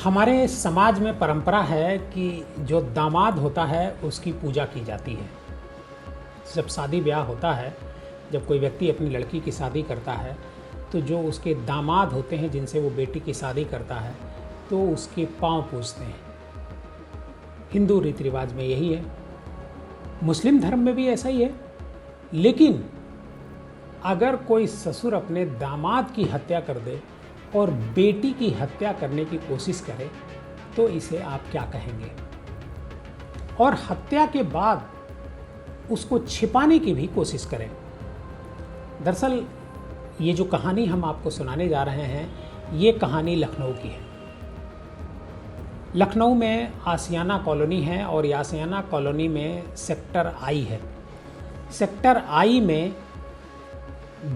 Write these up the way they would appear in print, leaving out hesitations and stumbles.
हमारे समाज में परंपरा है कि जो दामाद होता है उसकी पूजा की जाती है। जब शादी ब्याह होता है, जब कोई व्यक्ति अपनी लड़की की शादी करता है, तो जो उसके दामाद होते हैं जिनसे वो बेटी की शादी करता है, तो उसके पांव पूजते हैं। हिंदू रीति रिवाज में यही है, मुस्लिम धर्म में भी ऐसा ही है। लेकिन अगर कोई ससुर अपने दामाद की हत्या कर दे और बेटी की हत्या करने की कोशिश करे, तो इसे आप क्या कहेंगे? और हत्या के बाद उसको छिपाने की भी कोशिश करें। दरअसल ये जो कहानी हम आपको सुनाने जा रहे हैं, ये कहानी लखनऊ की है। लखनऊ में आशियाना कॉलोनी है और आशियाना कॉलोनी में सेक्टर आई है। सेक्टर आई में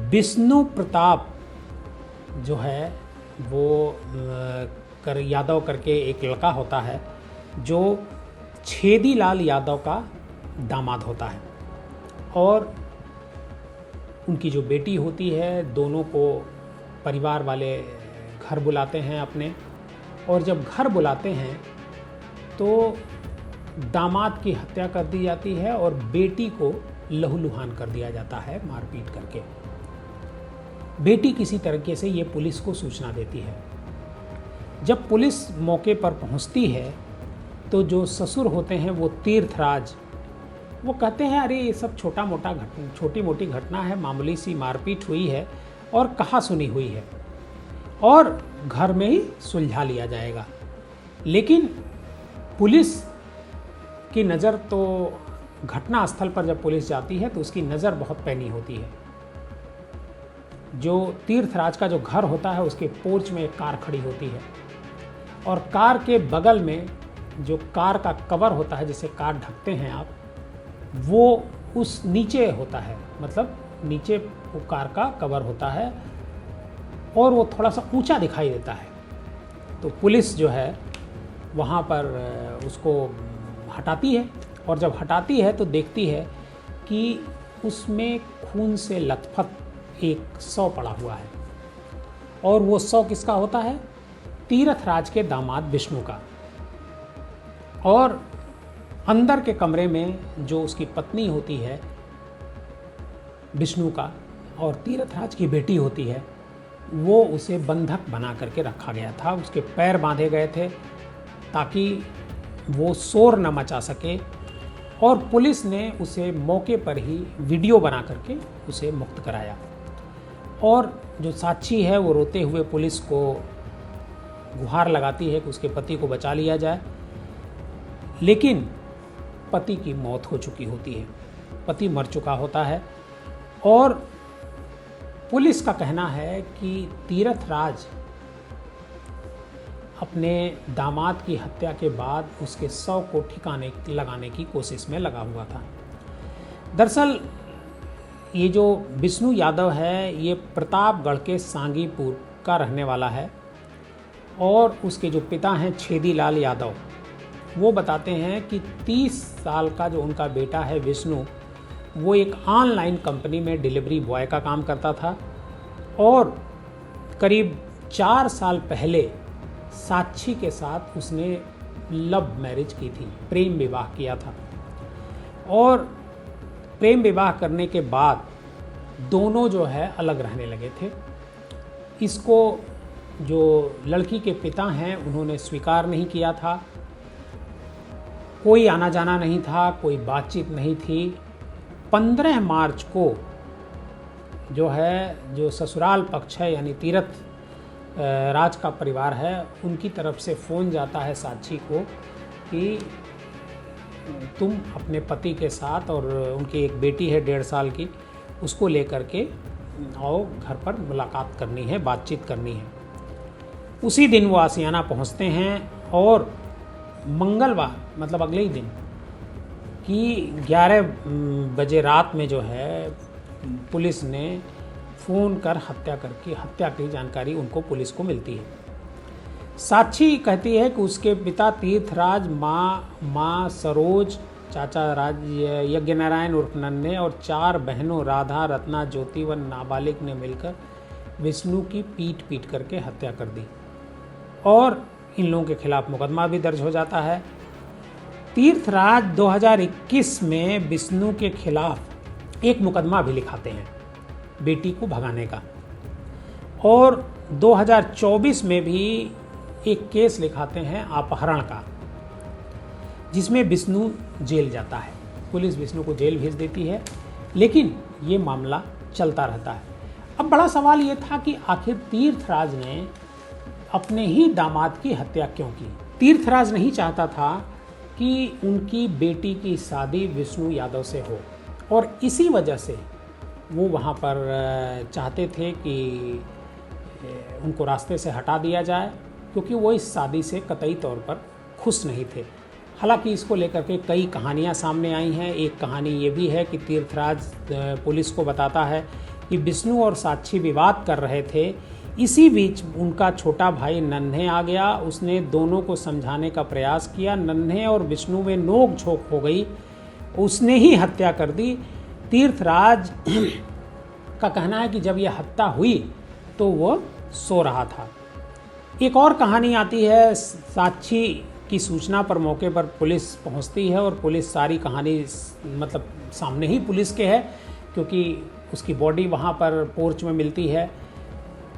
विष्णु प्रताप जो है वो यादव करके एक लड़का होता है, जो छेदीलाल यादव का दामाद होता है। और उनकी जो बेटी होती है, दोनों को परिवार वाले घर बुलाते हैं अपने। और जब घर बुलाते हैं तो दामाद की हत्या कर दी जाती है और बेटी को लहूलुहान कर दिया जाता है मारपीट करके। बेटी किसी तरीके से ये पुलिस को सूचना देती है। जब पुलिस मौके पर पहुंचती है तो जो ससुर होते हैं वो तीर्थराज, वो कहते हैं अरे ये सब छोटी मोटी घटना है, मामूली सी मारपीट हुई है और कहा सुनी हुई है और घर में ही सुलझा लिया जाएगा। लेकिन पुलिस की नज़र तो घटना स्थल पर जब पुलिस जाती है तो उसकी नज़र बहुत पैनी होती है। जो तीर्थराज का जो घर होता है उसके पोर्च में एक कार खड़ी होती है और कार के बगल में जो कार का कवर होता है, जिसे कार ढकते हैं आप, वो उस नीचे होता है, मतलब नीचे वो कार का कवर होता है और वो थोड़ा सा ऊंचा दिखाई देता है। तो पुलिस जो है वहाँ पर उसको हटाती है और जब हटाती है तो देखती है कि उसमें खून से लथपथ एक शव पड़ा हुआ है। और वो शव किसका होता है? तीर्थराज के दामाद विष्णु का। और अंदर के कमरे में जो उसकी पत्नी होती है विष्णु का और तीर्थराज की बेटी होती है, वो उसे बंधक बना करके रखा गया था। उसके पैर बांधे गए थे ताकि वो शोर न मचा सके और पुलिस ने उसे मौके पर ही वीडियो बना करके उसे मुक्त कराया। और जो साक्षी है वो रोते हुए पुलिस को गुहार लगाती है कि उसके पति को बचा लिया जाए। लेकिन पति की मौत हो चुकी होती है, पति मर चुका होता है। और पुलिस का कहना है कि तीर्थराज अपने दामाद की हत्या के बाद उसके शव को ठिकाने लगाने की कोशिश में लगा हुआ था। दरअसल ये जो विष्णु यादव है, ये प्रतापगढ़ के सांगीपुर का रहने वाला है और उसके जो पिता हैं छेदीलाल यादव, वो बताते हैं कि 30 साल का जो उनका बेटा है विष्णु, वो एक ऑनलाइन कंपनी में डिलीवरी बॉय का काम करता था और करीब 4 साल पहले साक्षी के साथ उसने लव मैरिज की थी, प्रेम विवाह किया था। और प्रेम विवाह करने के बाद दोनों जो है अलग रहने लगे थे। इसको जो लड़की के पिता हैं उन्होंने स्वीकार नहीं किया था, कोई आना जाना नहीं था, कोई बातचीत नहीं थी। 15 मार्च को जो ससुराल पक्ष है यानी तीर्थ राज का परिवार है, उनकी तरफ से फ़ोन जाता है साक्षी को कि तुम अपने पति के साथ, और उनकी एक बेटी है 1.5 साल की, उसको लेकर के आओ, घर पर मुलाकात करनी है, बातचीत करनी है। उसी दिन वो आशियाना पहुंचते हैं और मंगलवार मतलब अगले ही दिन कि 11 बजे रात में जो है पुलिस ने फ़ोन कर हत्या की जानकारी उनको पुलिस को मिलती है। साक्षी कहती है कि उसके पिता तीर्थराज, माँ सरोज, चाचा यज्ञनारायण उर्फ नन्हे और 4 बहनों राधा, रत्ना, ज्योति व नाबालिग ने मिलकर विष्णु की पीट करके हत्या कर दी। और इन लोगों के खिलाफ मुकदमा भी दर्ज हो जाता है। तीर्थराज 2021 में विष्णु के खिलाफ एक मुकदमा भी लिखाते हैं बेटी को भगाने का, और 2024 में भी एक केस लिखाते हैं अपहरण का, जिसमें विष्णु जेल जाता है। पुलिस विष्णु को जेल भेज देती है, लेकिन ये मामला चलता रहता है। अब बड़ा सवाल ये था कि आखिर तीर्थराज ने अपने ही दामाद की हत्या क्यों की। तीर्थराज नहीं चाहता था कि उनकी बेटी की शादी विष्णु यादव से हो, और इसी वजह से वो वहाँ पर चाहते थे कि उनको रास्ते से हटा दिया जाए, क्योंकि वो इस शादी से कतई तौर पर खुश नहीं थे। हालांकि इसको लेकर के कई कहानियाँ सामने आई हैं। एक कहानी ये भी है कि तीर्थराज पुलिस को बताता है कि विष्णु और साक्षी विवाद कर रहे थे, इसी बीच उनका छोटा भाई नन्हे आ गया। उसने दोनों को समझाने का प्रयास किया, नन्हे और विष्णु में नोक झोंक हो गई, उसने ही हत्या कर दी। तीर्थराज का कहना है कि जब यह हत्या हुई तो वह सो रहा था। एक और कहानी आती है, साक्षी की सूचना पर मौके पर पुलिस पहुंचती है, और पुलिस सारी कहानी मतलब सामने ही पुलिस के है, क्योंकि उसकी बॉडी वहाँ पर पोर्च में मिलती है।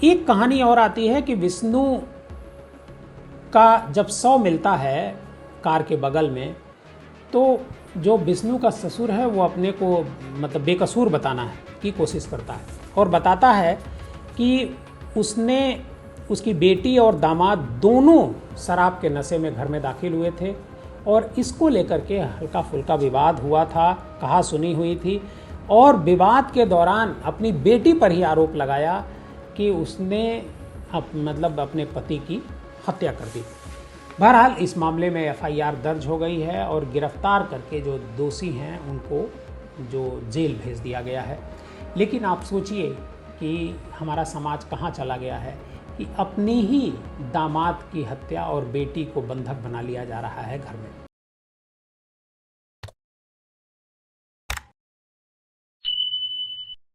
एक कहानी और आती है कि विष्णु का जब शव मिलता है कार के बगल में, तो जो विष्णु का ससुर है वो अपने को मतलब बेकसूर बताना है की कोशिश करता है, और बताता है कि उसने उसकी बेटी और दामाद दोनों शराब के नशे में घर में दाखिल हुए थे, और इसको लेकर के हल्का फुल्का विवाद हुआ था, कहा सुनी हुई थी, और विवाद के दौरान अपनी बेटी पर ही आरोप लगाया कि उसने मतलब अपने पति की हत्या कर दी। बहरहाल इस मामले में एफआईआर दर्ज हो गई है, और गिरफ्तार करके जो दोषी हैं उनको जो जेल भेज दिया गया है। लेकिन आप सोचिए कि हमारा समाज कहाँ चला गया है कि अपनी ही दामाद की हत्या और बेटी को बंधक बना लिया जा रहा है घर में।